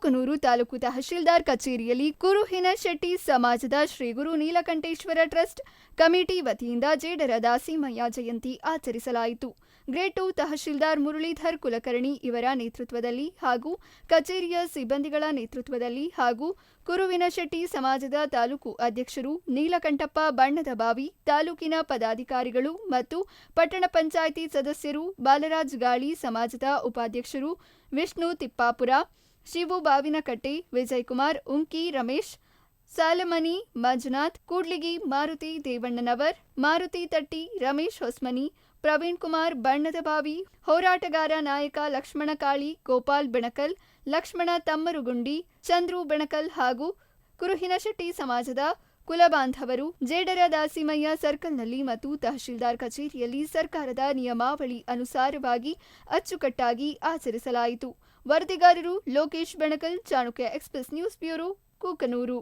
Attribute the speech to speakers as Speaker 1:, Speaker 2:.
Speaker 1: ಕೂಕನೂರು ತಾಲೂಕು ತಹಶೀಲ್ದಾರ್ ಕಚೇರಿಯಲ್ಲಿ ಕುರುಹಿನಶೆಟ್ಟಿ ಸಮಾಜದ ಶ್ರೀ ಗುರು Neelakanteshwara trust committee ವತಿಯಿಂದ ಜೇಡರ ದಾಸಿಮಯ್ಯ ಜಯಂತಿ ಆಚರಿಸಲಾಯಿತು. ಗ್ರೇಡ್ 2 ತಹಶೀಲ್ದಾರ್ ಮುರಳೀಧರ್ ಕುಲಕರ್ಣಿ ಇವರ ನೇತೃತ್ವದಲ್ಲಿ ಹಾಗೂ ಕಚೇರಿಯ ಸಿಬ್ಬಂದಿಗಳ ನೇತೃತ್ವದಲ್ಲಿ ಹಾಗೂ ಕುರುವಿನಶೆಟ್ಟಿ ಸಮಾಜದ ತಾಲೂಕು ಅಧ್ಯಕ್ಷರು ನೀಲಕಂಠಪ್ಪ ಬಣ್ಣದಬಾವಿ, ತಾಲೂಕಿನ ಪದಾಧಿಕಾರಿಗಳು ಮತ್ತು ಪಟ್ಟಣ ಪಂಚಾಯಿತಿ ಸದಸ್ಯರು, ಬಾಲರಾಜ್ ಗಾಳಿ ಸಮಾಜದ ಉಪಾಧ್ಯಕ್ಷರು ವಿಷ್ಣು ತಿಪ್ಪಾಪುರ, ಶಿವು ಬಾವಿನಕಟ್ಟೆ, ವಿಜಯಕುಮಾರ್ ಉಂಕಿ, ರಮೇಶ್ ಸಾಲಮನಿ, ಮಂಜುನಾಥ್ ಕೂಡ್ಲಿಗಿ, ಮಾರುತಿ ದೇವಣ್ಣನವರ್, ಮಾರುತಿ ತಟ್ಟಿ, ರಮೇಶ್ ಹೊಸ್ಮನಿ, ಪ್ರವೀಣ್ ಕುಮಾರ್ ಬಣ್ಣದಬಾವಿ, ಹೋರಾಟಗಾರ ನಾಯಕ ಲಕ್ಷ್ಮಣ ಕಾಳಿ, ಗೋಪಾಲ್ ಬೆಣಕಲ್, ಲಕ್ಷ್ಮಣ ತಮ್ಮರುಗುಂಡಿ, ಚಂದ್ರು ಬೆಣಕಲ್ ಹಾಗೂ ಕುರುಹಿನಶೆಟ್ಟಿ ಸಮಾಜದ ಕುಲಬಾಂಧವರು ಜೇಡರ ದಾಸಿಮಯ್ಯ ಸರ್ಕಲ್ನಲ್ಲಿ ಮತ್ತು ತಹಶೀಲ್ದಾರ್ ಕಚೇರಿಯಲ್ಲಿ ಸರ್ಕಾರದ ನಿಯಮಾವಳಿ ಅನುಸಾರವಾಗಿ ಅಚ್ಚುಕಟ್ಟಾಗಿ ಆಚರಿಸಲಾಯಿತು. ವರದಿಗಾರರು Lokesh Benakal, Chanakya express news bureau, Kukanur.